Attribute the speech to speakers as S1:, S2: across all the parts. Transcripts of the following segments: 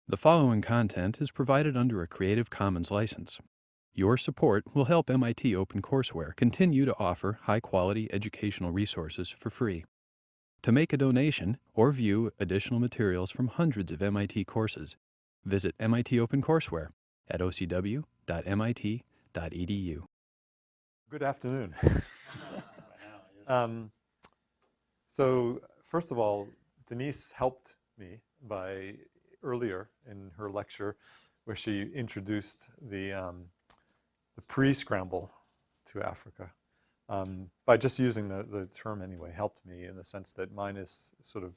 S1: The following content is provided under a Creative Commons license. Your support will help MIT OpenCourseWare continue to offer high-quality educational resources for free. To make a donation or view additional materials from hundreds of MIT courses, visit MIT OpenCourseWare at ocw.mit.edu.
S2: Good afternoon. So first of all, Denise helped me by earlier in her lecture where she introduced the pre-scramble to Africa. By just using the term anyway, helped me in the sense that mine is sort of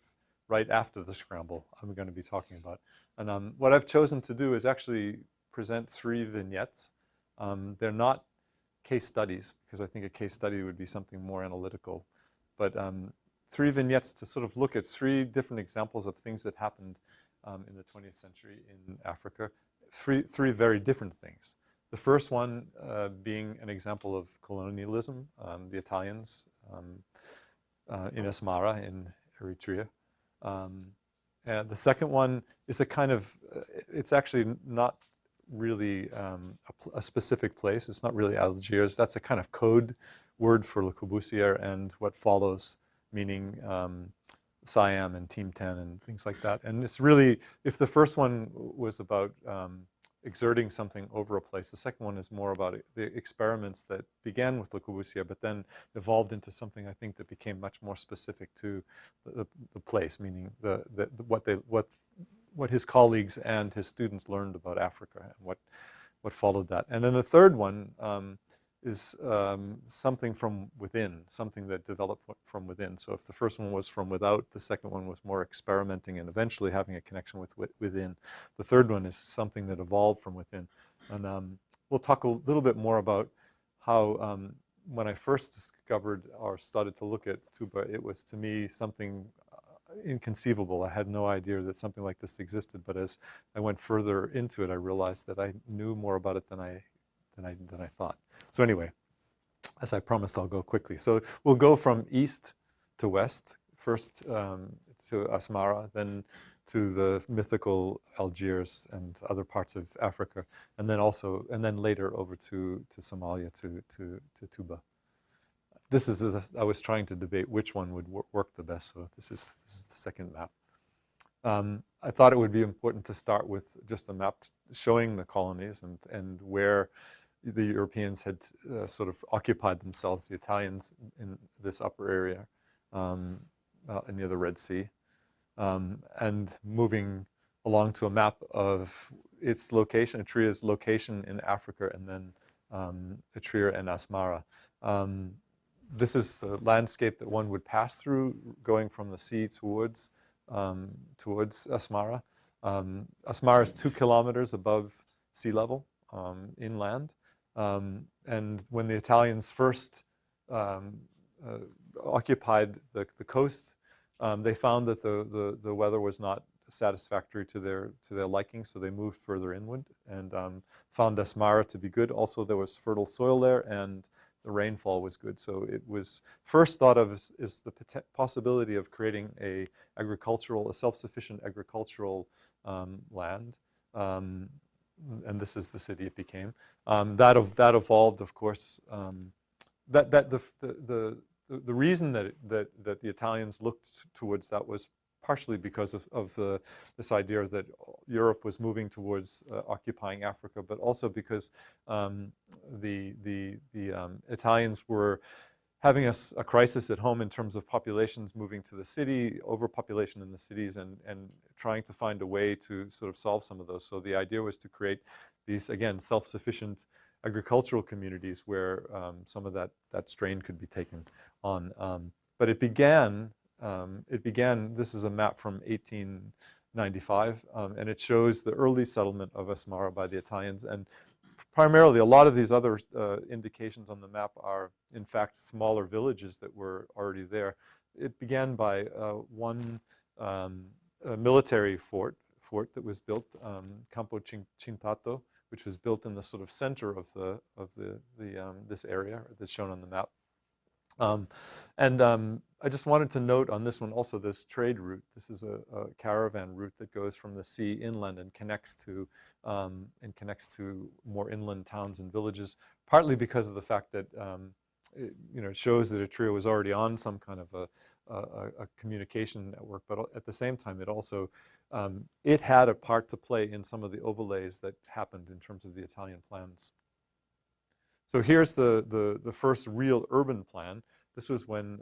S2: right after the scramble I'm going to be talking about. And what I've chosen to do is actually present 3 vignettes. They're not case studies, because I think a case study would be something more analytical. But 3 vignettes to sort of look at 3 different examples of things that happened in the 20th century in Africa. Three very different things. The first one being an example of colonialism, the Italians in Asmara in Eritrea. And the second one is a kind of, it's actually not really a specific place. It's not really Algiers. That's a kind of code word for Le Corbusier and what follows, meaning Siam and Team 10 and things like that. And it's really, if the first one was about exerting something over a place, the second one is more about the experiments that began with Le Corbusier, but then evolved into something I think that became much more specific to the place, meaning what his colleagues and his students learned about Africa and what followed that. And then the third one is something from within, something that developed from within. So if the first one was from without, the second one was more experimenting and eventually having a connection with within. The third one is something that evolved from within. And we'll talk a little bit more about how when I first discovered or started to look at tuba, it was to me something inconceivable. I had no idea that something like this existed, but as I went further into it, I realized that I knew more about it than I thought. So anyway, as I promised, I'll go quickly. So we'll go from east to west, first to Asmara, then to the mythical Algiers and other parts of Africa, and then later over to Somalia, to Tuba. This is, I was trying to debate which one would work the best, so this is the second map. I thought it would be important to start with just a map showing the colonies and where the Europeans had sort of occupied themselves, the Italians in this upper area near the Red Sea, and moving along to a map of its location, Eritrea's location in Africa, and then Eritrea and Asmara. This is the landscape that one would pass through going from the sea towards Asmara. Asmara is 2 kilometers above sea level inland. And when the Italians first occupied the coast, they found that the weather was not satisfactory to their liking, so they moved further inland and found Asmara to be good. Also, there was fertile soil there, and the rainfall was good. So it was first thought of as the possibility of creating a self-sufficient agricultural land. And this is the city it became. That evolved, of course. The reason that the Italians looked towards that was partially because of this idea that Europe was moving towards occupying Africa, but also because the Italians were having a crisis at home in terms of populations moving to the city, overpopulation in the cities, and trying to find a way to sort of solve some of those. So the idea was to create these, again, self-sufficient agricultural communities where some of that strain could be taken on. But it began, this is a map from 1895, and it shows the early settlement of Asmara by the Italians. And primarily, a lot of these other indications on the map are, in fact, smaller villages that were already there. It began by one military fort that was built, Campo Cintato, which was built in the sort of center of this area that's shown on the map. Um, I just wanted to note on this one also this trade route. This is a caravan route that goes from the sea inland and connects to more inland towns and villages. Partly because of the fact that it shows that Etruria was already on some kind of a communication network, but at the same time, it also it had a part to play in some of the overlays that happened in terms of the Italian plans. So here's the first real urban plan. This was when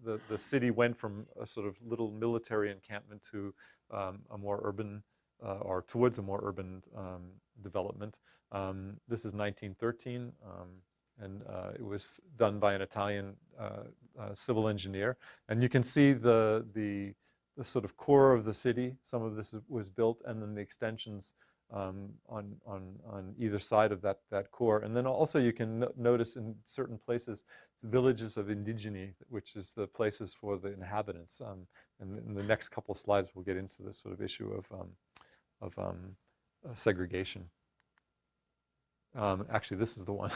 S2: the city went from a sort of little military encampment to a more urban or towards a more urban development. This is 1913, and it was done by an Italian civil engineer. And you can see the sort of core of the city. Some of this was built, and then the extensions on either side of that core. And then also you can notice in certain places villages of indigeni, which is the places for the inhabitants. And in the next couple of slides, we'll get into this sort of issue of segregation. Actually, this is the one.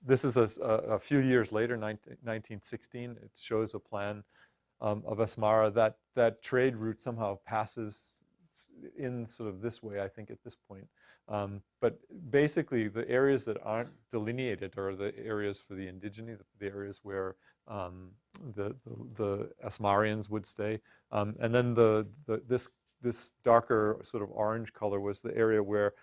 S2: This is a few years later, 1916. It shows a plan of Asmara. That trade route somehow passes in sort of this way, I think, at this point. But basically, the areas that aren't delineated are the areas for the indigene, the areas where the Asmarians would stay. And then this darker sort of orange color was the area where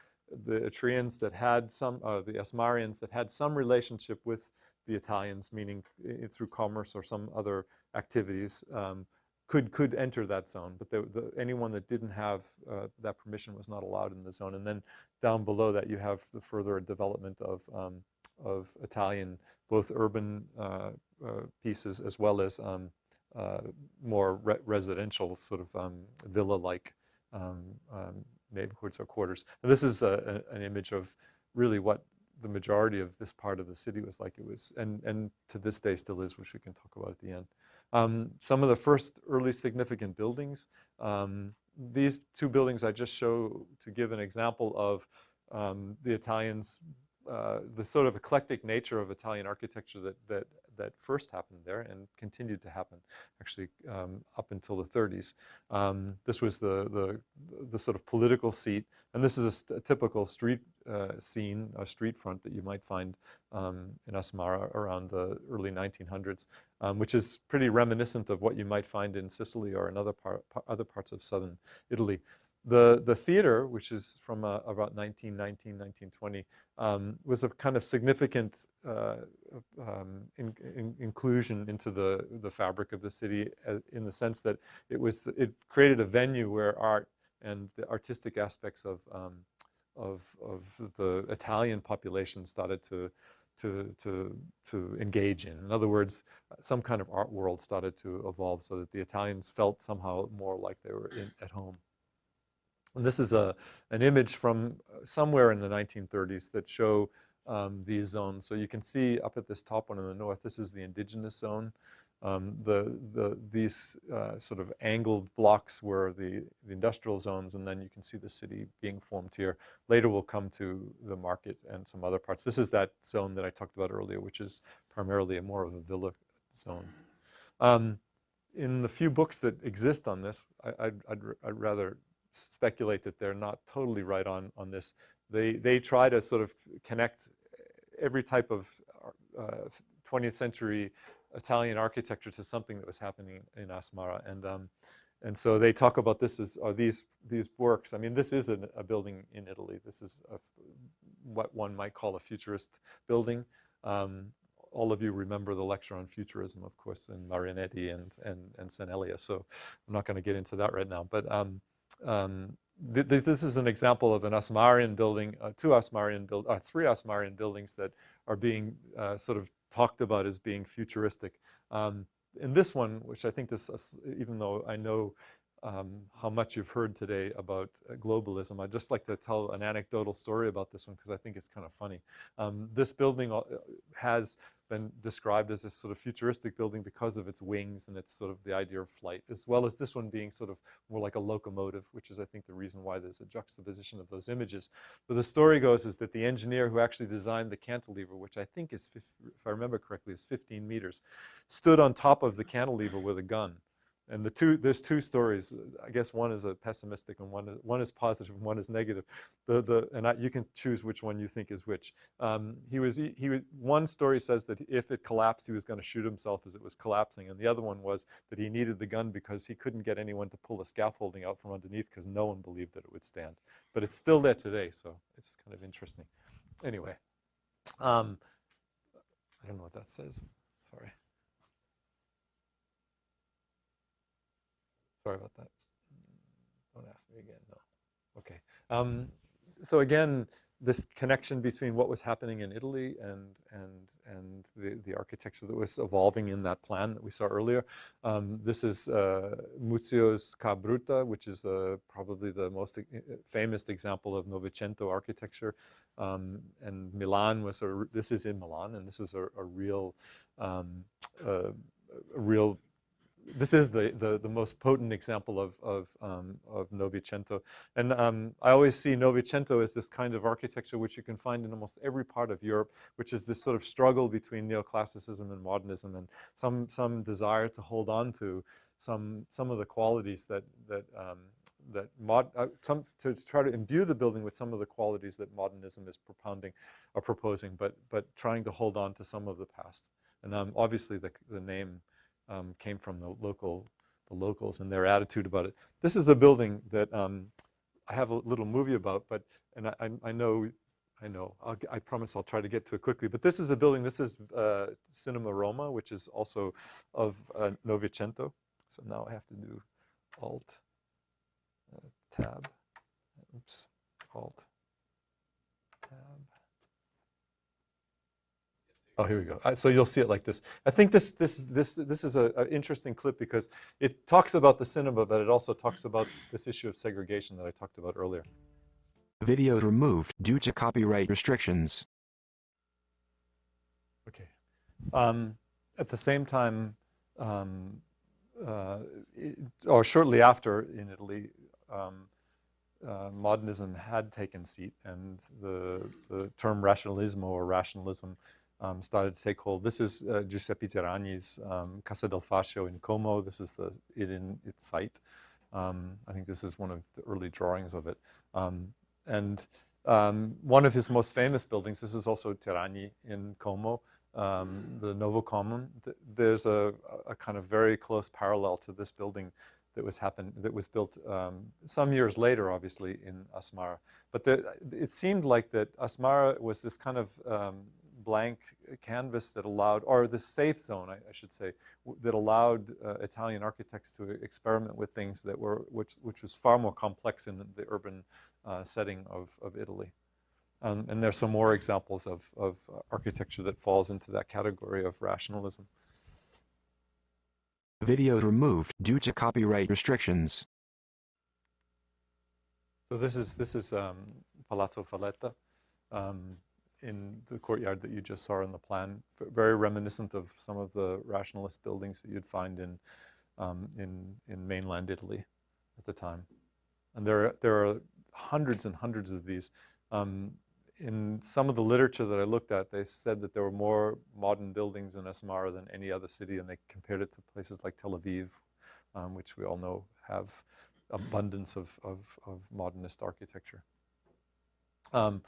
S2: the Etrians that had some, the Asmarians that had some relationship with the Italians, meaning through commerce or some other activities, could enter that zone, but anyone that didn't have that permission was not allowed in the zone. And then down below that, you have the further development of Italian, both urban pieces as well as more residential sort of villa-like neighborhoods or quarters. And this is an image of really what the majority of this part of the city was like. It was, and to this day still is, which we can talk about at the end. Some of the first early significant buildings. These two buildings I just show to give an example of the Italians, the sort of eclectic nature of Italian architecture that first happened there and continued to happen actually up until the 30s. This was the sort of political seat, and this is a typical street scene, a street front that you might find in Asmara around the early 1900s, which is pretty reminiscent of what you might find in Sicily or in other parts of southern Italy. The theater, which is from about 1919, 1920, was a kind of significant inclusion into the fabric of the city, in the sense that it created a venue where art and the artistic aspects of the Italian population started to engage in. In other words, some kind of art world started to evolve so that the Italians felt somehow more like they were at home. And this is an image from somewhere in the 1930s that show these zones. So you can see up at this top one in the north, this is the indigenous zone. These sort of angled blocks were the industrial zones, and then you can see the city being formed here. Later we'll come to the market and some other parts. This is that zone that I talked about earlier, which is primarily more of a villa zone. In the few books that exist on this, I'd rather speculate that they're not totally right on this. They try to sort of connect every type of 20th century Italian architecture to something that was happening in Asmara, and so they talk about this as these works. I mean, this is a building in Italy. This is what one might call a futurist building. All of you remember the lecture on futurism, of course, in Marinetti and San Ellis. So I'm not going to get into that right now, but this is an example of an Asmarian building, three Asmarian buildings that are being sort of talked about as being futuristic. In this one, which I think even though I know how much you've heard today about globalism. I'd just like to tell an anecdotal story about this one because I think it's kind of funny. This building has been described as this sort of futuristic building because of its wings and its sort of the idea of flight, as well as this one being sort of more like a locomotive, which is, I think, the reason why there's a juxtaposition of those images. But the story goes is that the engineer who actually designed the cantilever, which I think is, if I remember correctly, is 15 meters, stood on top of the cantilever with a gun. And there's two stories. I guess one is a pessimistic and one is positive and one is negative. You can choose which one you think is which. One story says that if it collapsed, he was going to shoot himself as it was collapsing, and the other one was that he needed the gun because he couldn't get anyone to pull the scaffolding out from underneath because no one believed that it would stand. But it's still there today, so it's kind of interesting. Anyway, I don't know what that says. Sorry. Sorry about that. Don't ask me again. No. Okay. So again, this connection between what was happening in Italy and the architecture that was evolving in that plan that we saw earlier. This is Muzio's Ca' Brutta, which is probably the most famous example of Novecento architecture. And Milan was this is in Milan, and this was a real this is the most potent example of Novecento. And I always see Novecento as this kind of architecture which you can find in almost every part of Europe, which is this sort of struggle between neoclassicism and modernism, and some desire to hold on to some of the qualities to try to imbue the building with some of the qualities that modernism is proposing, but trying to hold on to some of the past. And obviously the name came from the locals and their attitude about it. This is a building that I have a little movie about, I know, I promise I'll try to get to it quickly. But this is a building, this is Cinema Roma, which is also of Novecento. So now I have to do Alt, Tab, oops, Alt, Tab. Oh, here we go. So you'll see it like this. I think this is an interesting clip because it talks about the cinema, but it also talks about this issue of segregation that I talked about earlier.
S3: Video removed due to copyright restrictions.
S2: Okay. At the same time, or shortly after in Italy, modernism had taken seat, and the term rationalismo or rationalism started to take hold. This is Giuseppe Tiragni's Casa del Fascio in Como. This is its site. I think this is one of the early drawings of it. And one of his most famous buildings, this is also Tiragni in Como, the Novo Common. There's a kind of very close parallel to this building that was built some years later, obviously, in Asmara. But it seemed like that Asmara was this kind of blank canvas that allowed, or the safe zone, I should say, that allowed Italian architects to experiment with things that which was far more complex in the urban setting of Italy. And there's some more examples of architecture that falls into that category of rationalism.
S3: Video removed due to copyright restrictions.
S2: So this is Palazzo Valletta. In the courtyard that you just saw in the plan, very reminiscent of some of the rationalist buildings that you'd find in mainland Italy at the time. And there are hundreds and hundreds of these. In some of the literature that I looked at, they said that there were more modern buildings in Asmara than any other city, and they compared it to places like Tel Aviv, which we all know have abundance of modernist architecture. While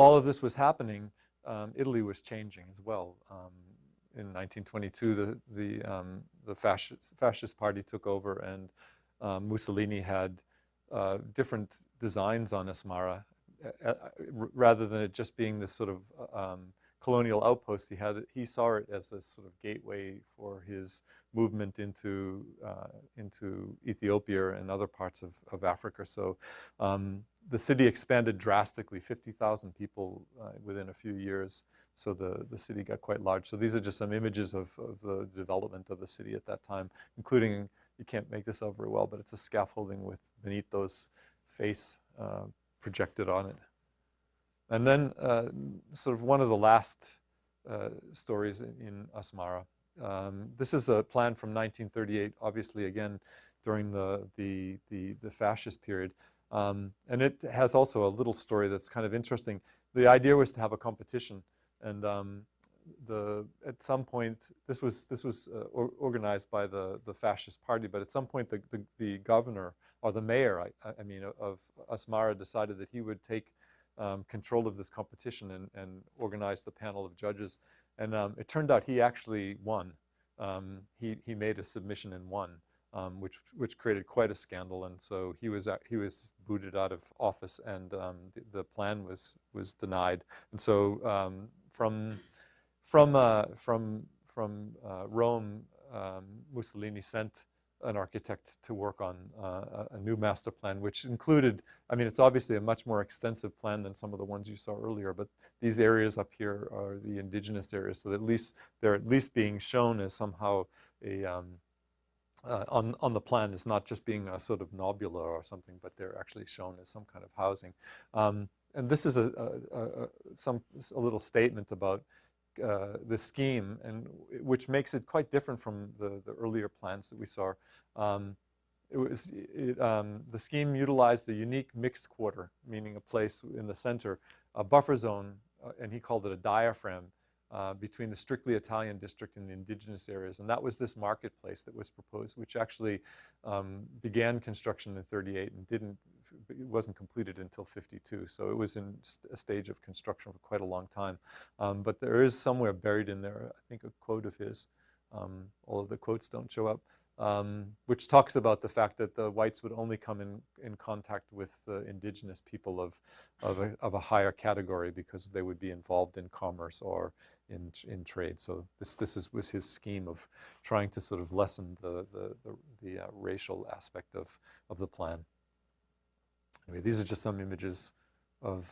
S2: all of this was happening, Italy was changing as well. In 1922, the fascist party took over, and Mussolini had different designs on Asmara. Rather than it just being this sort of colonial outpost, he saw it as a sort of gateway for his movement into Ethiopia and other parts of Africa. So the city expanded drastically, 50,000 people within a few years. So the city got quite large. So these are just some images of the development of the city at that time, including, you can't make this out very well, but it's a scaffolding with Benito's face projected on it. And then sort of one of the last stories in Asmara. This is a plan from 1938, obviously again during the fascist period. And it has also a little story that's kind of interesting. The idea was to have a competition, and at some point, this was organized by the fascist party, but at some point the governor, or the mayor, I mean, of Asmara decided that he would take control of this competition and organize the panel of judges. And it turned out he actually won. He made a submission and won, which created quite a scandal. And so he was booted out of office, and the plan was denied. And so from Rome, Mussolini sent an architect to work on a new master plan, which included, I mean, it's obviously a much more extensive plan than some of the ones you saw earlier, but these areas up here are the indigenous areas, so at least they're at least being shown as somehow a, on the plan, is not just being a sort of nobula or something, but they're actually shown as some kind of housing. And this is a little statement about the scheme, and which makes it quite different from the earlier plans that we saw. The scheme utilized the unique mixed quarter, meaning a place in the center, a buffer zone, and he called it a diaphragm, between the strictly Italian district and the indigenous areas. And that was this marketplace that was proposed, which actually began construction in 38 and it wasn't completed until 52. So it was in a stage of construction for quite a long time. But there is somewhere buried in there, I think, a quote of his, although the quotes don't show up, which talks about the fact that the whites would only come in contact with the indigenous people of a higher category, because they would be involved in commerce or in trade. So this was his scheme of trying to sort of lessen the racial aspect of the plan. Anyway, these are just some images of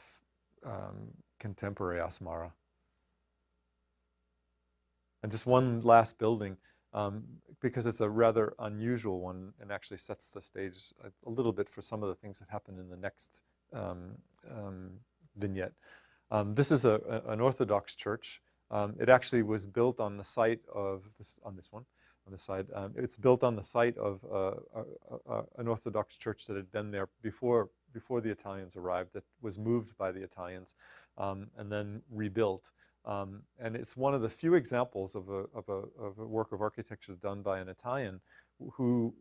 S2: contemporary Asmara. And just one last building, because it's a rather unusual one and actually sets the stage a little bit for some of the things that happen in the next vignette. This is an Orthodox church. It actually was built on the site of on the side. It's built on the site of an Orthodox church that had been there before the Italians arrived, that was moved by the Italians and then rebuilt. And it's one of the few examples of a work of architecture done by an Italian who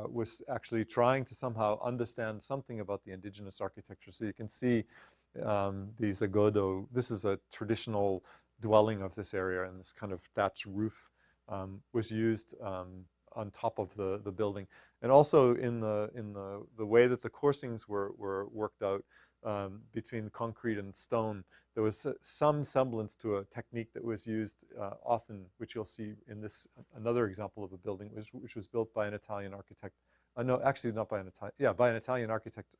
S2: was actually trying to somehow understand something about the indigenous architecture. So you can see these agodo. This is a traditional dwelling of this area, and this kind of thatched roof was used on top of the building. And also in the way that the coursings were worked out between concrete and stone, there was some semblance to a technique that was used often, which you'll see in this, another example of a building which was built by an Italian architect. No, actually not by an Italian, yeah, by an Italian architect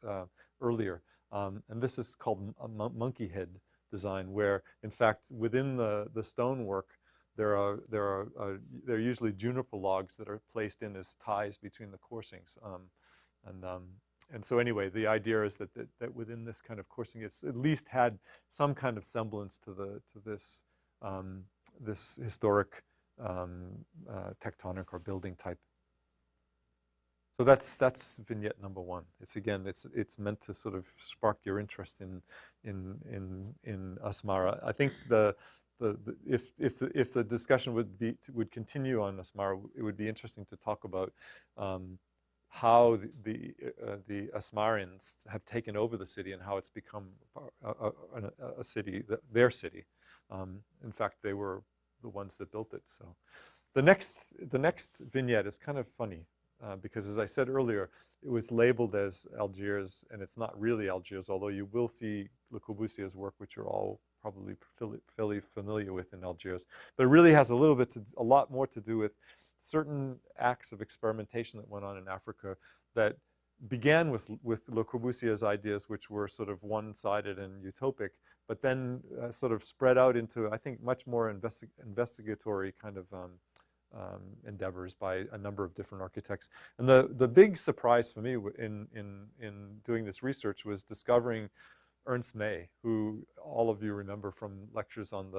S2: earlier. And this is called a monkey head design, where in fact within the stonework there are usually juniper logs that are placed in as ties between the coursings. And so anyway, the idea is that within this kind of coursing, it's at least had some kind of semblance to this this historic tectonic or building type. So that's vignette number one. It's meant to sort of spark your interest in Asmara. I think if the discussion would continue on Asmara, it would be interesting to talk about how the Asmarians have taken over the city and how it's become a city, their city. In fact, they were the ones that built it. So the next vignette is kind of funny because, as I said earlier, it was labeled as Algiers, and it's not really Algiers, although you will see Le Corbusier's work, which you're all probably fairly familiar with in Algiers. But it really has a lot more to do with certain acts of experimentation that went on in Africa that began with Le Corbusier's ideas, which were sort of one-sided and utopic, but then sort of spread out into, I think, much more investigatory kind of endeavors by a number of different architects. And the big surprise for me in doing this research was discovering Ernst May, who all of you remember from lectures on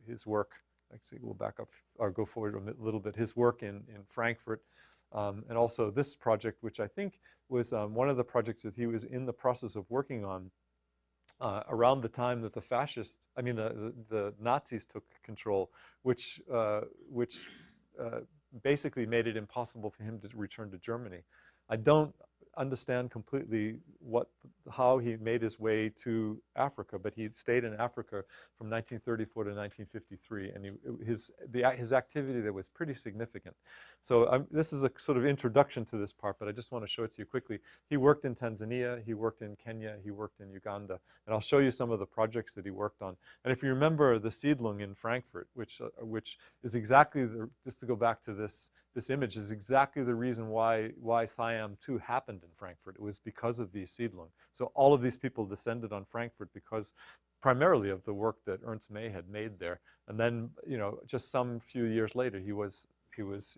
S2: his work. Actually, we'll back up or go forward a little bit. His work in Frankfurt, and also this project, which I think was one of the projects that he was in the process of working on around the time that the Nazis took control, which basically made it impossible for him to return to Germany. I don't understand completely how he made his way to Africa, but he stayed in Africa from 1934 to 1953, and his activity there was pretty significant. So this is a sort of introduction to this part, but I just want to show it to you quickly. He worked in Tanzania, he worked in Kenya, he worked in Uganda, and I'll show you some of the projects that he worked on. And if you remember the Siedlung in Frankfurt, which is exactly just to go back to this image, is exactly the reason why Siam 2 happened in Frankfurt. It was because of the Siedlung. So all of these people descended on Frankfurt because primarily of the work that Ernst May had made there. And then, just some few years later, he was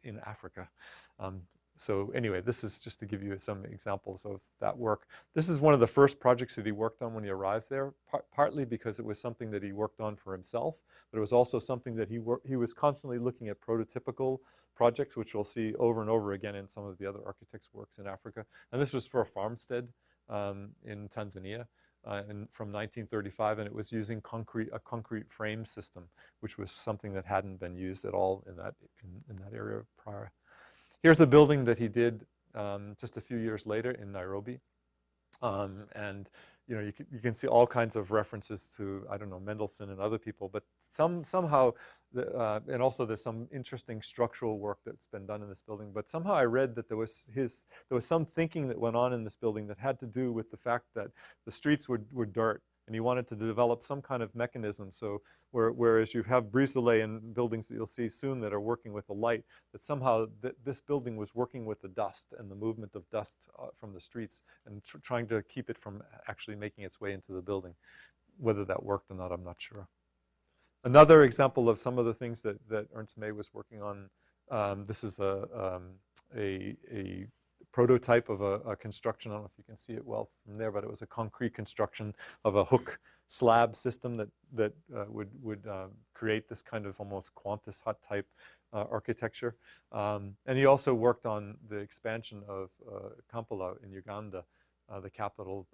S2: in Africa. So anyway, this is just to give you some examples of that work. This is one of the first projects that he worked on when he arrived there, partly because it was something that he worked on for himself, but it was also something that he was constantly looking at prototypical projects, which we'll see over and over again in some of the other architects' works in Africa. And this was for a farmstead in Tanzania from 1935, and it was using a concrete frame system, which was something that hadn't been used at all in that area prior. Here's a building that he did just a few years later in Nairobi. And you can see all kinds of references to, I don't know, Mendelssohn and other people, but somehow, and also there's some interesting structural work that's been done in this building, but somehow I read that there was some thinking that went on in this building that had to do with the fact that the streets were dirt, and he wanted to develop some kind of mechanism. So whereas you have brise-soleil in buildings that you'll see soon that are working with the light, that somehow this building was working with the dust and the movement of dust from the streets and trying to keep it from actually making its way into the building. Whether that worked or not, I'm not sure. Another example of some of the things that Ernst May was working on, this is a prototype of a construction. I don't know if you can see it well from there, but it was a concrete construction of a hook slab system that would create this kind of almost Qantas hut type architecture. And he also worked on the expansion of Kampala in Uganda, the capital.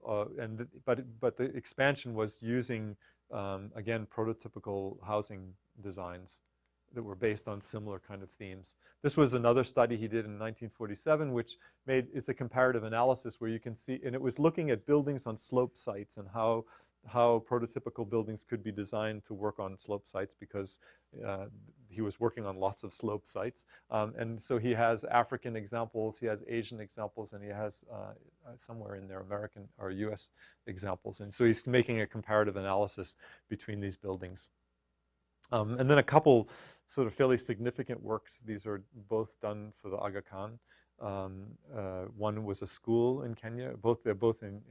S2: But the expansion was using, again, prototypical housing designs that were based on similar kind of themes. This was another study he did in 1947, which it's a comparative analysis where you can see, and it was looking at buildings on slope sites and how prototypical buildings could be designed to work on slope sites, because he was working on lots of slope sites. And so he has African examples, he has Asian examples, and he has somewhere in there American or US examples. And so he's making a comparative analysis between these buildings. And then a couple sort of fairly significant works. These are both done for the Aga Khan. One was a school in Kenya. They're both in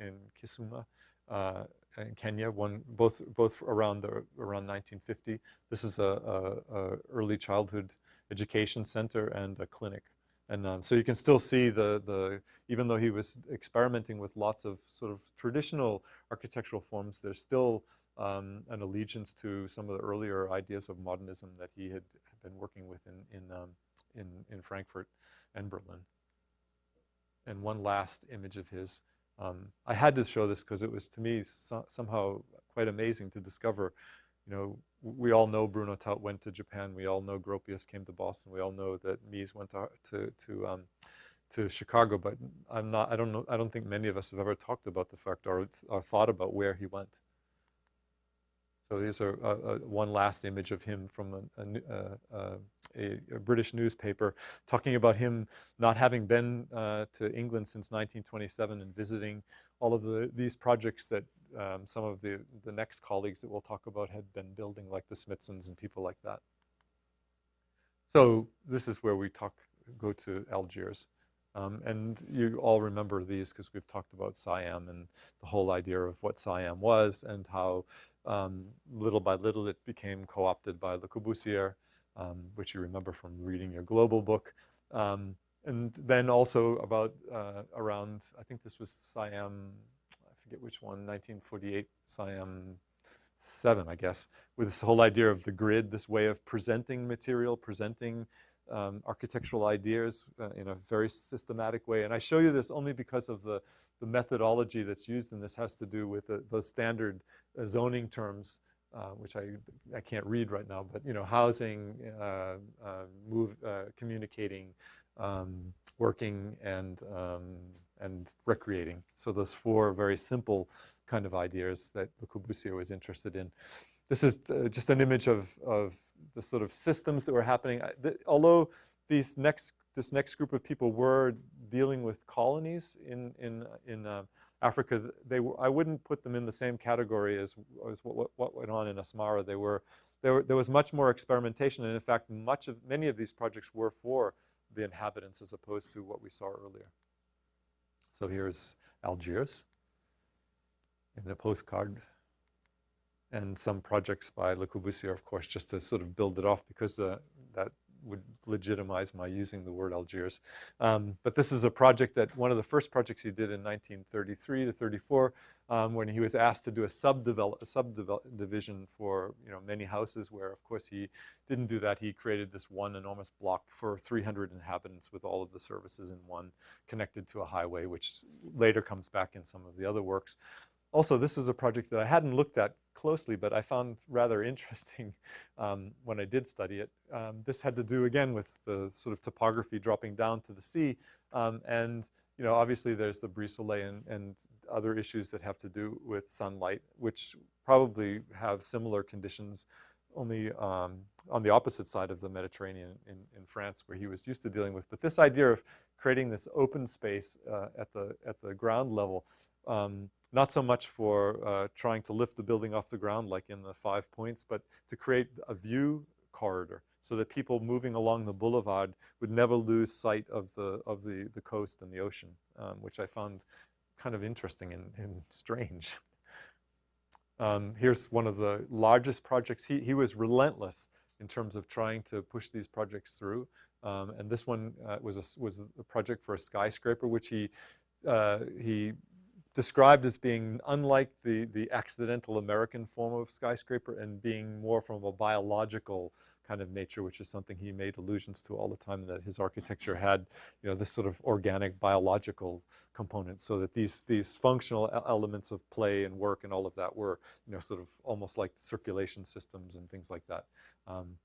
S2: Kisumu, in Kenya. Both around 1950. This is a early childhood education center and a clinic. And so you can still see even though he was experimenting with lots of sort of traditional architectural forms, there's still an allegiance to some of the earlier ideas of modernism that he had been working with in Frankfurt and Berlin. And one last image of his. I had to show this because it was, to me, somehow quite amazing to discover. We all know Bruno Taut went to Japan. We all know Gropius came to Boston. We all know that Mies went to Chicago. But I don't think many of us have ever talked about the fact or thought about where he went. So these are one last image of him from a British newspaper talking about him not having been to England since 1927 and visiting all of these projects that some of the next colleagues that we'll talk about had been building, like the Smithsons and people like that. So this is where we go to Algiers. And you all remember these because we've talked about Siam and the whole idea of what Siam was and how little by little it became co-opted by Le Corbusier, which you remember from reading your global book. And then also about around, I think this was Siam, I forget which one, 1948, Siam 7, I guess, with this whole idea of the grid, this way of presenting material, presenting architectural ideas in a very systematic way. And I show you this only because of the methodology that's used, and this has to do with those standard zoning terms, which I can't read right now, but housing, communicating, working, and recreating. So those 4 very simple kind of ideas that Le Corbusier was interested in. This is just an image of the sort of systems that were happening. Although this next group of people were dealing with colonies in Africa, I wouldn't put them in the same category as what went on in Asmara. There was much more experimentation, and in fact, many of these projects were for the inhabitants as opposed to what we saw earlier. So here's Algiers in the postcard, and some projects by Le Corbusier, of course, just to sort of build it off, because that would legitimize my using the word Algiers. But this is a project that, one of the first projects he did in 1933 to 34, when he was asked to do a subdivision for many houses, where of course he didn't do that. He created this one enormous block for 300 inhabitants with all of the services in one, connected to a highway, which later comes back in some of the other works. Also, this is a project that I hadn't looked at closely, but I found rather interesting when I did study it. This had to do, again, with the sort of topography dropping down to the sea. And obviously there's the brise-soleil and other issues that have to do with sunlight, which probably have similar conditions, only on the opposite side of the Mediterranean in France, where he was used to dealing with. But this idea of creating this open space at the ground level, not so much for trying to lift the building off the ground like in the 5 points, but to create a view corridor so that people moving along the boulevard would never lose sight of the coast and the ocean, which I found kind of interesting and strange. Here's one of the largest projects. He was relentless in terms of trying to push these projects through. And this one was a project for a skyscraper, which he described as being unlike the accidental American form of skyscraper and being more from a biological kind of nature, which is something he made allusions to all the time, that his architecture had, this sort of organic biological component, so that these functional elements of play and work and all of that were, sort of almost like circulation systems and things like that,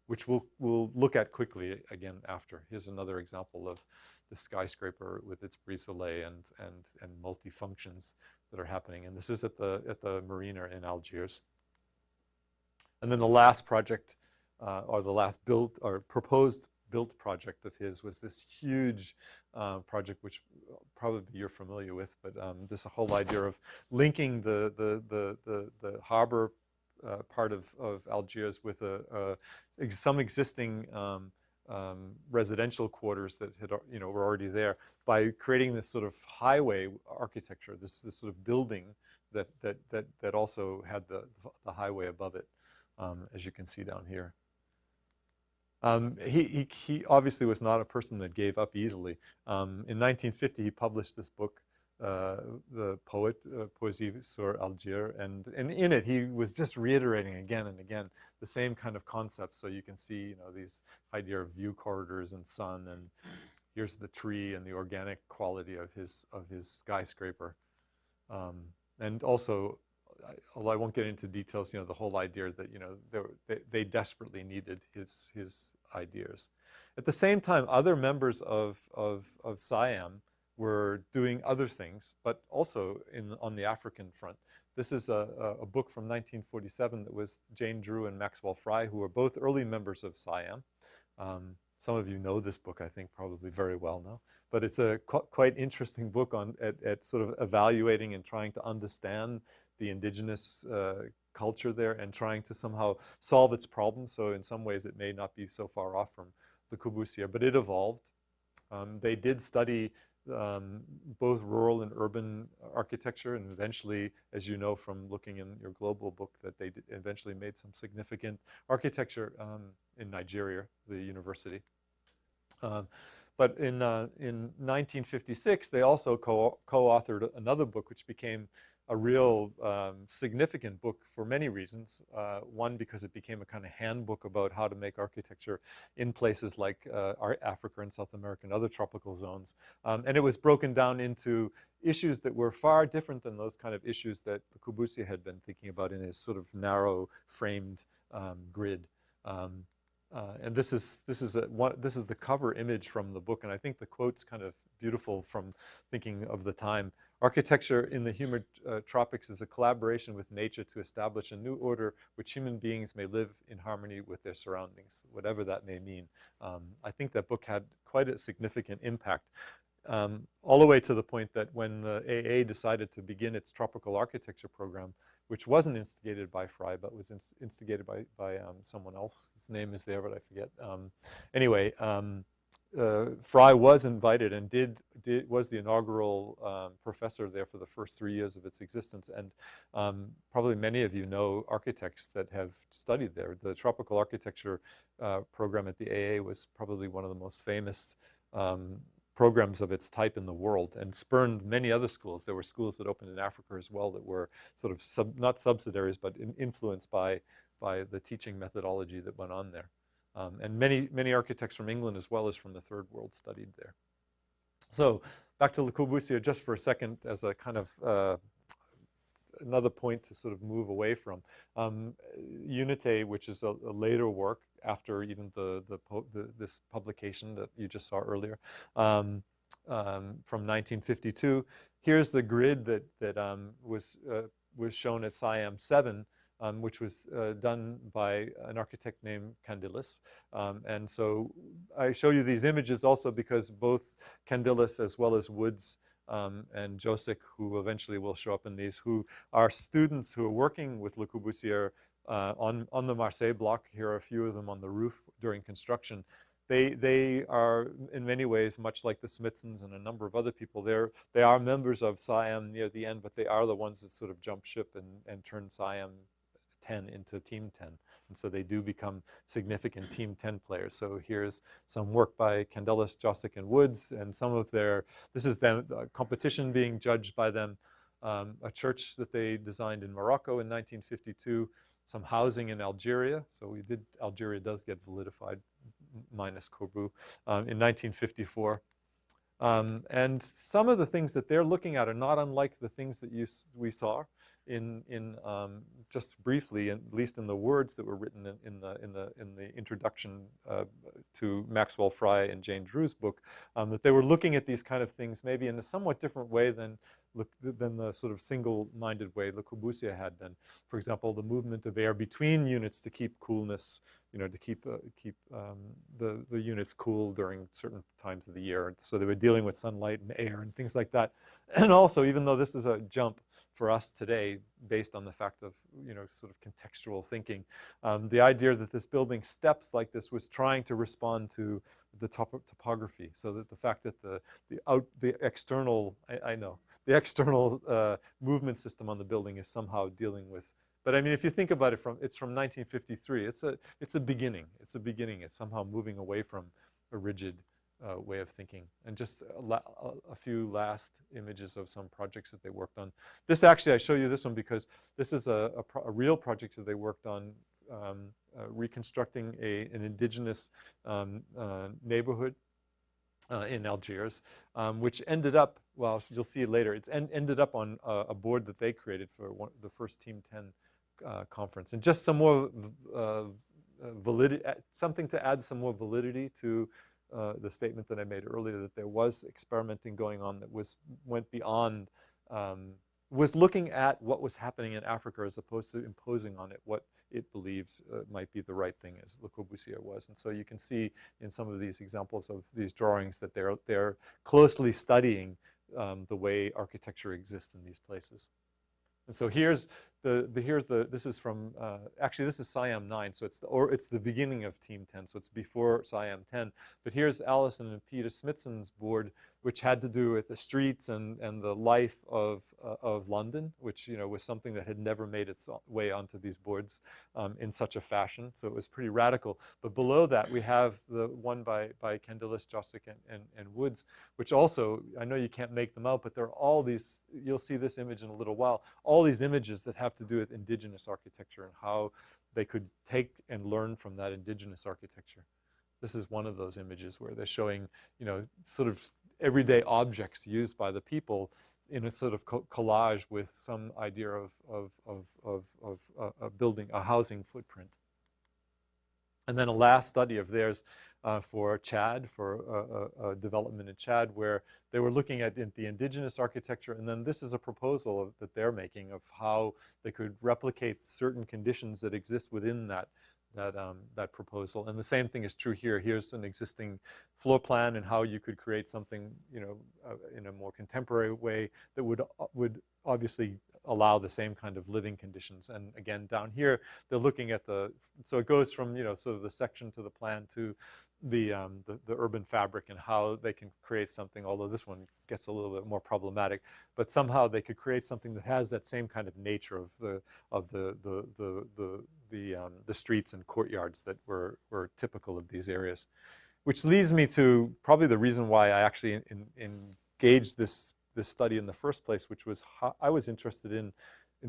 S2: which we'll look at quickly again after. Here's another example of the skyscraper with its brise-soleil and multi-functions that are happening. And this is at the marina in Algiers. And then the last project, or the last built or proposed built project of his, was this huge project, which probably you're familiar with, but this whole idea of linking the harbor part of Algiers with some existing residential quarters that had, were already there, by creating this sort of highway architecture, this sort of building that also had the highway above it, as you can see down here. He obviously was not a person that gave up easily. In 1950, he published this book, the poet, Poésie sur Algiers, and in it he was just reiterating again and again the same kind of concepts. So you can see, these idea of view corridors and sun, and here's the tree and the organic quality of his skyscraper, and also, although I won't get into details, the whole idea that they desperately needed his ideas. At the same time, other members of Siam were doing other things, but also on the African front. This is a book from 1947 that was Jane Drew and Maxwell Fry, who were both early members of Siam. Some of you know this book, I think, probably very well now. But it's a quite interesting book at sort of evaluating and trying to understand the indigenous culture there and trying to somehow solve its problems. So in some ways it may not be so far off from Le Corbusier, but it evolved. They did study both rural and urban architecture, and eventually, as you know from looking in your global book, that they eventually made some significant architecture in Nigeria, the university. But in 1956, they also co-authored another book, which became a real significant book for many reasons. One, because it became a kind of handbook about how to make architecture in places like Africa and South America and other tropical zones. And it was broken down into issues that were far different than those kind of issues that Le Corbusier had been thinking about in his sort of narrow framed grid. And this is the cover image from the book, and I think the quote's kind of beautiful from thinking of the time. Architecture in the humid tropics is a collaboration with nature to establish a new order which human beings may live in harmony with their surroundings, whatever that may mean. I think that book had quite a significant impact. All the way to the point that when the AA decided to begin its tropical architecture program, which wasn't instigated by Frey, but was instigated by someone else. His name is there, but I forget. Anyway, Frey was invited and was the inaugural professor there for the first 3 years of its existence. And probably many of you know architects that have studied there. The tropical architecture program at the AA was probably one of the most famous programs of its type in the world, and spurned many other schools. There were schools that opened in Africa as well that were sort of not subsidiaries, but influenced by the teaching methodology that went on there. And many architects from England as well as from the Third World studied there. So back to Le Corbusier just for a second as a kind of another point to sort of move away from. Unité, which is a later work after even this publication that you just saw earlier, from 1952. Here's the grid that was shown at Siam 7, which was done by an architect named Candillis. And so I show you these images also because both Candillis as well as Woods and Josic, who eventually will show up in these, who are students who are working with Le Corbusier on the Marseille block. Here are a few of them on the roof during construction. They are in many ways much like the Smithsons and a number of other people. They are members of Siam near the end, but they are the ones that sort of jump ship and turn Siam 10 into Team 10. And so they do become significant Team 10 players. So here's some work by Candillis, Josic, and Woods, and some of this is them, competition being judged by them, a church that they designed in Morocco in 1952, some housing in Algeria. So Algeria does get validified, minus Corbu, in 1954. And some of the things that they're looking at are not unlike the things that we saw in just briefly, at least in the words that were written in the introduction to Maxwell Frey and Jane Drew's book, that they were looking at these kind of things maybe in a somewhat different way than the sort of single-minded way Le Corbusier had been. For example, the movement of air between units to keep coolness, to keep the units cool during certain times of the year. So they were dealing with sunlight and air and things like that. And also, even though this is a jump for us today based on the fact of, sort of contextual thinking, the idea that this building steps like this was trying to respond to the topography, so that the fact that the external, the external movement system on the building is somehow dealing with. But I mean, if you think about it, it's from 1953. It's a beginning. It's a beginning. It's somehow moving away from a rigid way of thinking. And just a few last images of some projects that they worked on. This actually, I show you this one because this is a real project that they worked on, reconstructing an indigenous neighborhood in Algiers, which ended up, well, you'll see it later, it's ended up on a board that they created for the first Team 10 conference. And just some more validity, something to add some more validity to the statement that I made earlier, that there was experimenting going on that went beyond, was looking at what was happening in Africa as opposed to imposing on it what it believes might be the right thing, as Le Corbusier was. And so you can see in some of these examples of these drawings that they're closely studying the way architecture exists in these places. And so this is from, actually this is Siam 9, so it's the beginning of Team 10, so it's before Siam 10. But here's Allison and Peter Smithson's board which had to do with the streets and the life of London, which was something that had never made its way onto these boards in such a fashion. So it was pretty radical. But below that, we have the one by Candelis, Josick, and Woods, which also, I know you can't make them out, but there are all these, you'll see this image in a little while, all these images that have to do with indigenous architecture and how they could take and learn from that indigenous architecture. This is one of those images where they're showing, sort of everyday objects used by the people in a sort of collage with some idea of building a housing footprint. And then a last study of theirs for Chad, for development in Chad, where they were looking at the indigenous architecture, and then this is a proposal that they're making of how they could replicate certain conditions that exist within that proposal. And the same thing is true here. Here's an existing floor plan and how you could create something, in a more contemporary way that would obviously allow the same kind of living conditions. And again, down here, they're looking at so it goes from, sort of the section to the plan to the urban fabric and how they can create something, although this one gets a little bit more problematic, but somehow they could create something that has that same kind of nature of the streets and courtyards that were typical of these areas. Which leads me to probably the reason why I actually engaged this study in the first place, which was how I was interested in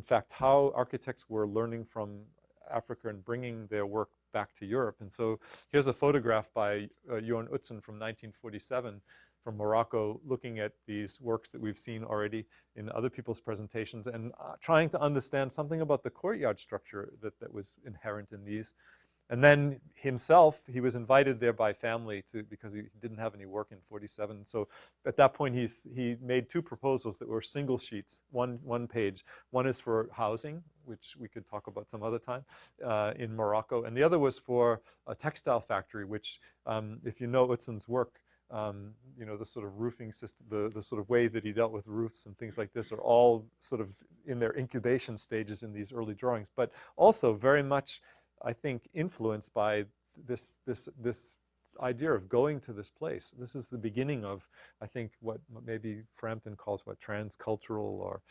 S2: fact, how architects were learning from Africa and bringing their work back to Europe. And so here's a photograph by Jorn Utzon from 1947 from Morocco, looking at these works that we've seen already in other people's presentations and trying to understand something about the courtyard structure that was inherent in these. And then himself, he was invited there by family because he didn't have any work in 47. So at that point, he made two proposals that were single sheets, one page. One is for housing, which we could talk about some other time, in Morocco. And the other was for a textile factory, which, if you know Utzon's work, the sort of roofing system, the sort of way that he dealt with roofs and things like this are all sort of in their incubation stages in these early drawings, but also very much, I think, influenced by this idea of going to this place. This is the beginning of, I think, what maybe Frampton calls transcultural, or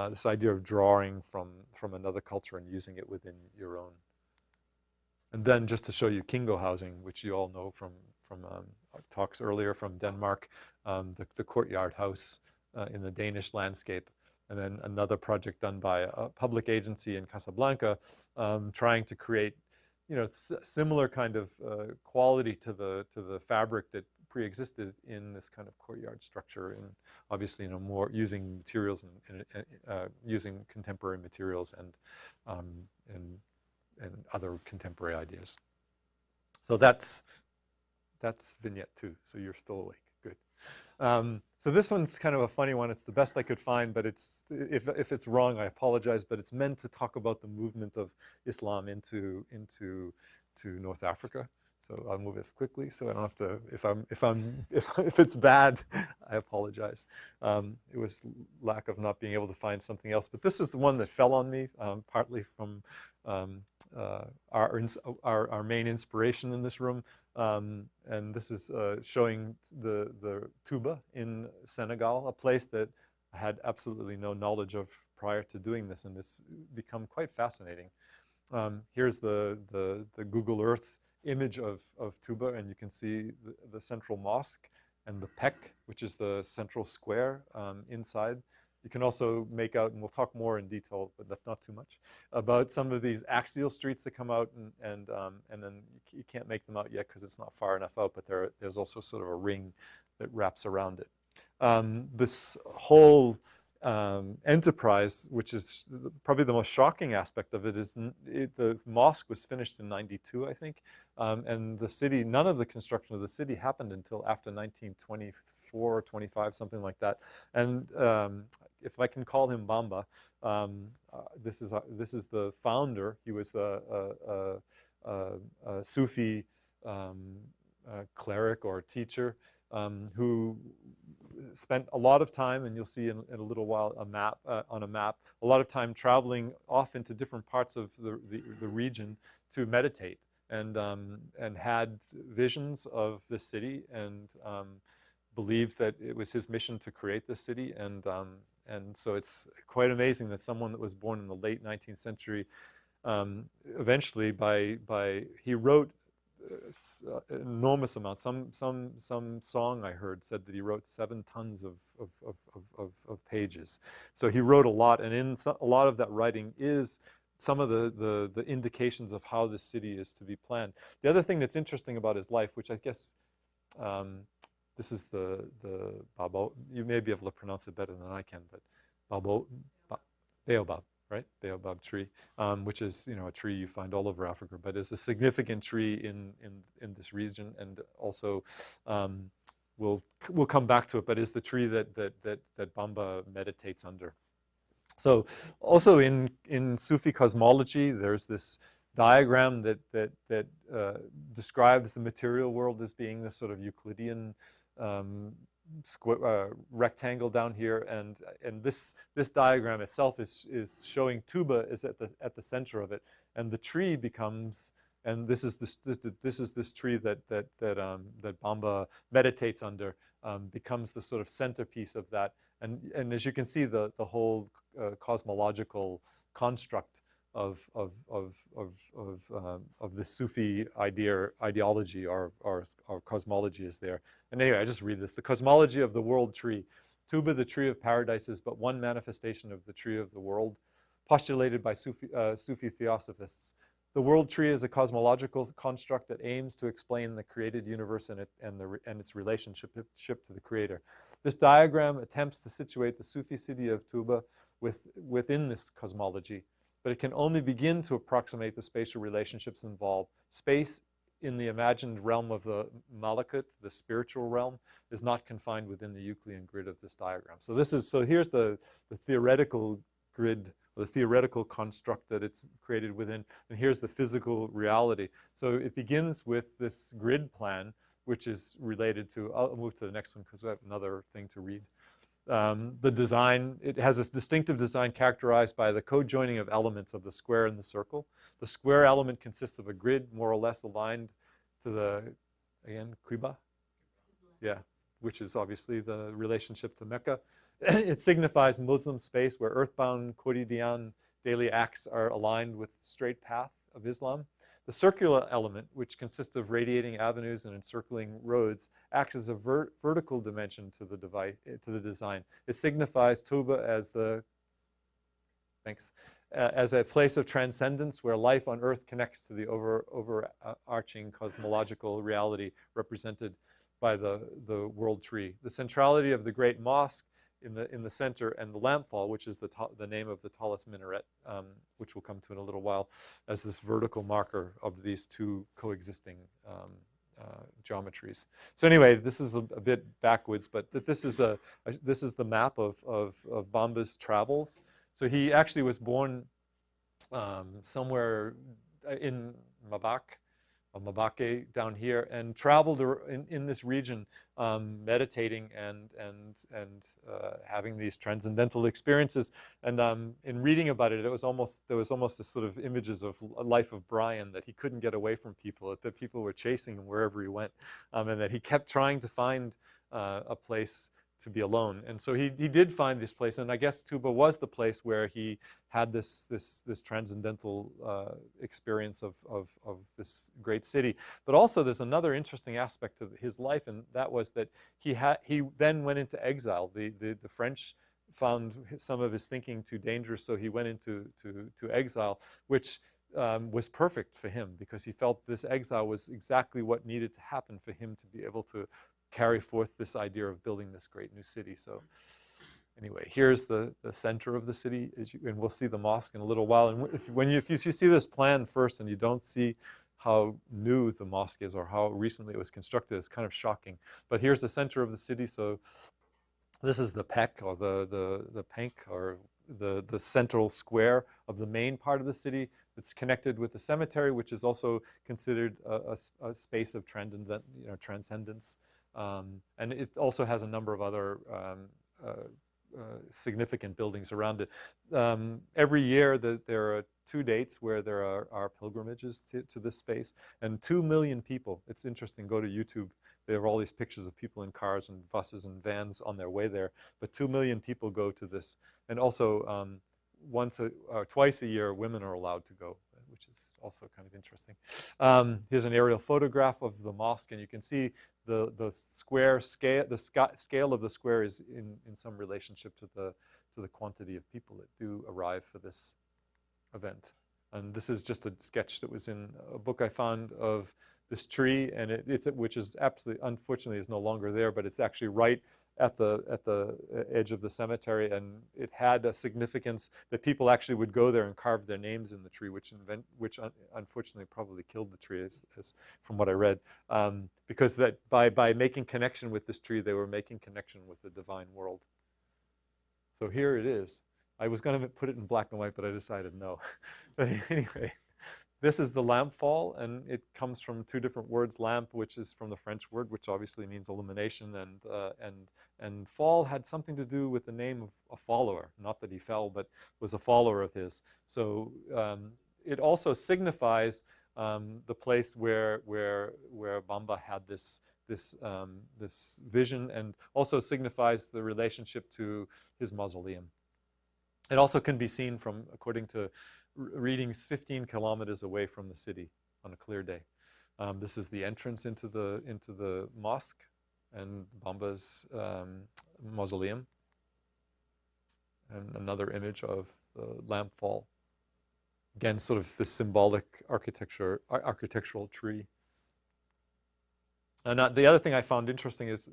S2: this idea of drawing from another culture and using it within your own. And then just to show you Kingo housing, which you all know from talks earlier from Denmark, the courtyard house in the Danish landscape. And then another project done by a public agency in Casablanca, trying to create, similar kind of quality to the fabric that pre-existed in this kind of courtyard structure, and obviously, more using materials and using contemporary materials and other contemporary ideas. So that's vignette 2. So you're still awake. Good. So this one's kind of a funny one. It's the best I could find, but if it's wrong, I apologize. But it's meant to talk about the movement of Islam into North Africa. So I'll move it quickly, so I don't have to. If it's bad, I apologize. It was lack of not being able to find something else. But this is the one that fell on me, partly from our main inspiration in this room. And this is showing the Touba in Senegal, a place that I had absolutely no knowledge of prior to doing this, and it's become quite fascinating. Here's the Google Earth image of Touba, and you can see the central mosque and the Pek, which is the central square inside. You can also make out, and we'll talk more in detail, but that's not too much, about some of these axial streets that come out, and then you can't make them out yet because it's not far enough out, but there's also sort of a ring that wraps around it. This whole enterprise, which is probably the most shocking aspect of it, is the mosque was finished in 92, I think, and the city, none of the construction of the city happened until after 1924 or 25, something like that. And if I can call him Bamba, this is the founder. He was a Sufi cleric or teacher who spent a lot of time, and you'll see in a little while on a map, a lot of time traveling off into different parts of the region to meditate, and had visions of the city, and believed that it was his mission to create this city, and so it's quite amazing that someone that was born in the late 19th century, eventually he wrote enormous amounts. Some song I heard said that he wrote 7 tons of pages. So he wrote a lot, and in a lot of that writing is some of the indications of how this city is to be planned. The other thing that's interesting about his life, which I guess this is the Babo. You may be able to pronounce it better than I can, but baobab, right? Baobab tree, which is, you know, a tree you find all over Africa, but is a significant tree in this region, and also we'll come back to it, but is the tree that Bamba meditates under. So also in Sufi cosmology, there's this diagram that describes the material world as being the sort of Euclidean rectangle down here, and this diagram itself is showing Tuba is at the center of it, and the tree becomes, and this is this tree that Bamba meditates under, becomes the sort of centerpiece of that, and as you can see, the whole cosmological construct of the Sufi ideology or cosmology is there. And anyway, I just read this. The cosmology of the world tree. Tuba, the tree of paradise, is but one manifestation of the tree of the world, postulated by Sufi theosophists. The world tree is a cosmological construct that aims to explain the created universe and its relationship to the creator. This diagram attempts to situate the Sufi city of Tuba within this cosmology, but it can only begin to approximate the spatial relationships involved. Space in the imagined realm of the malakut, the spiritual realm, is not confined within the Euclidean grid of this diagram. So here's the theoretical grid, or the theoretical construct that it's created within, and here's the physical reality. So it begins with this grid plan, which is related to, I'll move to the next one because we have another thing to read. The design, it has a distinctive design characterized by the co-joining of elements of the square and the circle. The square element consists of a grid more or less aligned to the, again, Qibla? Yeah, which is obviously the relationship to Mecca. It signifies Muslim space where earthbound quotidian daily acts are aligned with the straight path of Islam. The circular element, which consists of radiating avenues and encircling roads, acts as a vertical dimension to the design. It signifies Tuba as as a place of transcendence where life on earth connects to the overarching cosmological reality represented by the world tree. The centrality of the great mosque in the center, and the lampfall, which is the name of the tallest minaret, which we'll come to in a little while, as this vertical marker of these two coexisting geometries. So anyway, this is a bit backwards, but this is the map of Bamba's travels. So he actually was born somewhere in Mabake down here, and traveled in this region, meditating and having these transcendental experiences. And in reading about it, there was almost this sort of images of a life of Brian, that he couldn't get away from people, that people were chasing him wherever he went, and that he kept trying to find a place to be alone. And so he did find this place, and I guess Tuba was the place where he had this transcendental experience of this great city. But also there's another interesting aspect of his life, and that was that he then went into exile. The French found some of his thinking too dangerous, so he went into exile, which was perfect for him, because he felt this exile was exactly what needed to happen for him to be able to carry forth this idea of building this great new city. So anyway, here's the center of the city, and we'll see the mosque in a little while. And if you see this plan first and you don't see how new the mosque is or how recently it was constructed, it's kind of shocking. But here's the center of the city. So this is the Pek, or the Penk, or the central square of the main part of the city that's connected with the cemetery, which is also considered a space of transcendence. And it also has a number of other significant buildings around it. Every year there are 2 dates where there are pilgrimages to this space, and 2 million people. It's interesting, go to YouTube. There are all these pictures of people in cars and buses and vans on their way there, but 2 million people go to this. And also twice a year, women are allowed to go, which is also kind of interesting. Here's an aerial photograph of the mosque, and you can see the square scale. The scale of the square is in some relationship to the quantity of people that do arrive for this event. And this is just a sketch that was in a book I found of this tree, and which is absolutely, unfortunately, is no longer there, but it's actually right at the edge of the cemetery, and it had a significance that people actually would go there and carve their names in the tree, which unfortunately probably killed the tree, as from what I read, because that by making connection with this tree, they were making connection with the divine world. So here it is. I was going to put it in black and white, but I decided no. But anyway, this is the lamp fall, and it comes from 2 different words. Lamp, which is from the French word, which obviously means illumination, and fall had something to do with the name of a follower. Not that he fell, but was a follower of his. So it also signifies the place where Bamba had this vision, and also signifies the relationship to his mausoleum. It also can be seen from, according to readings, 15 kilometers away from the city on a clear day. This is the entrance into the mosque and Bamba's mausoleum, and another image of the lamp fall. Again, sort of this symbolic architectural tree. And the other thing I found interesting is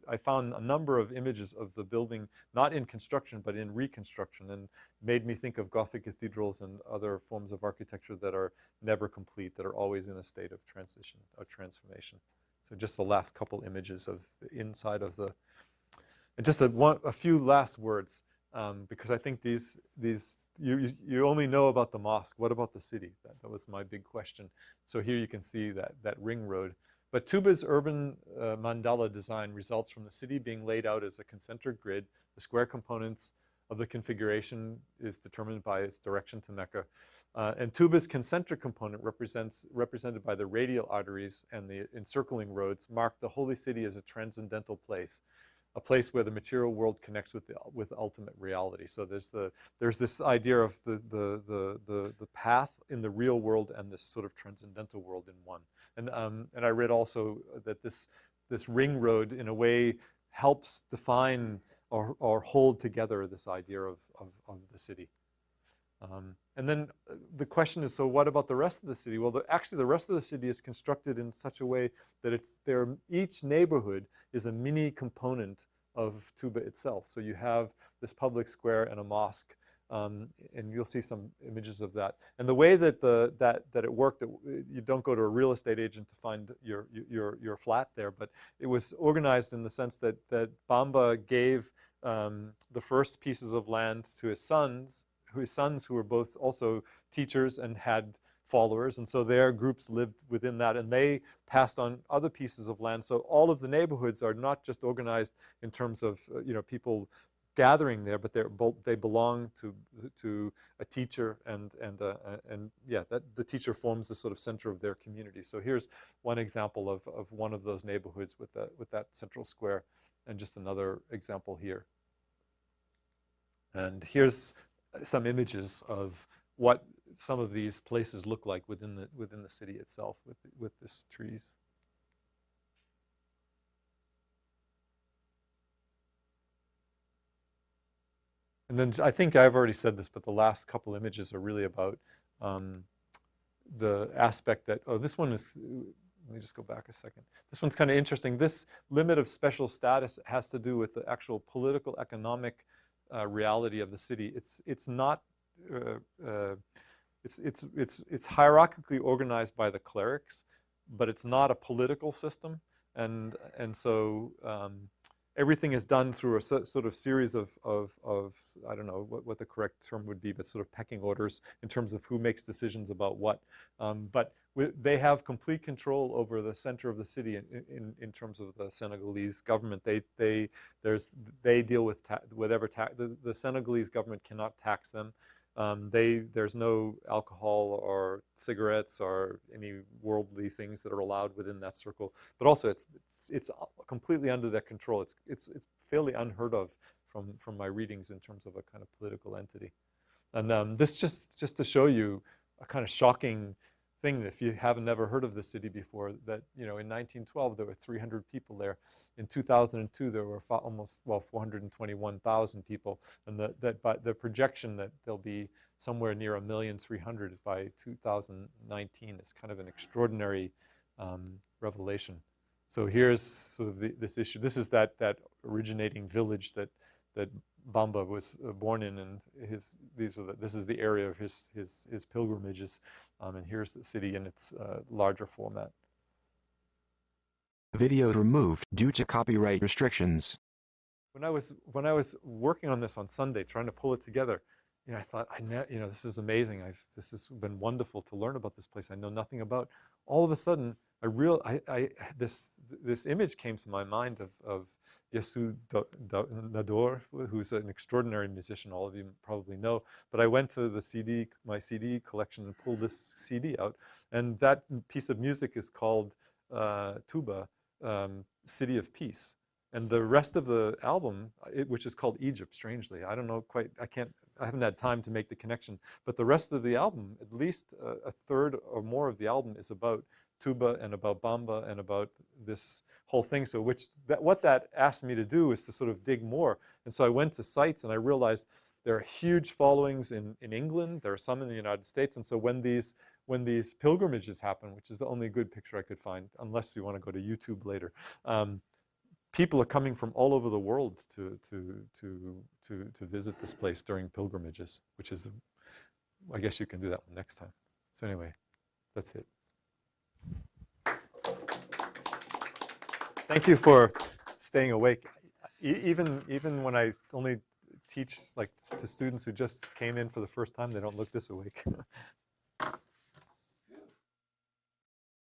S2: I found a number of images of the building, not in construction, but in reconstruction, and made me think of Gothic cathedrals and other forms of architecture that are never complete, that are always in a state of transition or transformation. So just the last couple images of the inside of the, and just a few last words, because I think you only know about the mosque. What about the city? That was my big question. So here you can see that ring road. But Touba's urban mandala design results from the city being laid out as a concentric grid. The square components of the configuration is determined by its direction to Mecca. And Touba's concentric component, represented by the radial arteries and the encircling roads, mark the holy city as a transcendental place, a place where the material world connects with ultimate reality. So there's this idea of the path in the real world and this sort of transcendental world in one. And I read also that this ring road in a way helps define or hold together this idea of the city. And then the question is, so what about the rest of the city? Well, actually the rest of the city is constructed in such a way that each neighborhood is a mini component of Touba itself. So you have this public square and a mosque, and you'll see some images of that. And the way that it worked, you don't go to a real estate agent to find your flat there, but it was organized in the sense that Bamba gave the first pieces of land to his sons who were both also teachers and had followers, and so their groups lived within that, and they passed on other pieces of land. So all of the neighborhoods are not just organized in terms of people gathering there, but they belong to a teacher, and that the teacher forms the sort of center of their community. So here's one example of one of those neighborhoods with that central square, and just another example here. And here's some images of what some of these places look like within the city itself with these trees. And then I think I've already said this, but the last couple images are really about the aspect that, this one is, let me just go back a second. This one's kind of interesting. This limit of special status has to do with the actual political, economic reality of the city. It's not it's hierarchically organized by the clerics, but it's not a political system, and so everything is done through a sort of series of I don't know what the correct term would be, but sort of pecking orders in terms of who makes decisions about what. But they have complete control over the center of the city in terms of the Senegalese government. They deal with whatever the Senegalese government cannot tax them. There's no alcohol or cigarettes or any worldly things that are allowed within that circle. But also, it's completely under their control. It's fairly unheard of from my readings in terms of a kind of political entity. And this just to show you a kind of shocking thing, if you haven't never heard of the city before, that in 1912 there were 300 people there. In 2002 there were almost 421,000 people, and the projection that there'll be somewhere near 1,300,000 by 2019 is kind of an extraordinary revelation. So here's sort of this issue. This is that originating village that Bamba was born in, and this is the area of his pilgrimages, and here's the city in its larger format.
S3: Video removed due to copyright restrictions.
S2: When I was working on this on Sunday, trying to pull it together, I thought, this is amazing. This has been wonderful to learn about this place I know nothing about. All of a sudden, this image came to my mind of Yasu Nador, who's an extraordinary musician, all of you probably know. But I went to my CD collection and pulled this CD out. And that piece of music is called Tuba, City of Peace. And the rest of the album, which is called Egypt, strangely, I don't know quite, I haven't had time to make the connection. But the rest of the album, at least a third or more of the album, is about Tuba and about Bamba and about this whole thing. So what that asked me to do is to sort of dig more. And so I went to sites and I realized there are huge followings in England. There are some in the United States. And so when these pilgrimages happen, which is the only good picture I could find, unless you want to go to YouTube later, people are coming from all over the world to visit this place during pilgrimages, which is, I guess you can do that one next time. So anyway, that's it. Thank you for staying awake. Even when I only teach to students who just came in for the first time, they don't look this awake.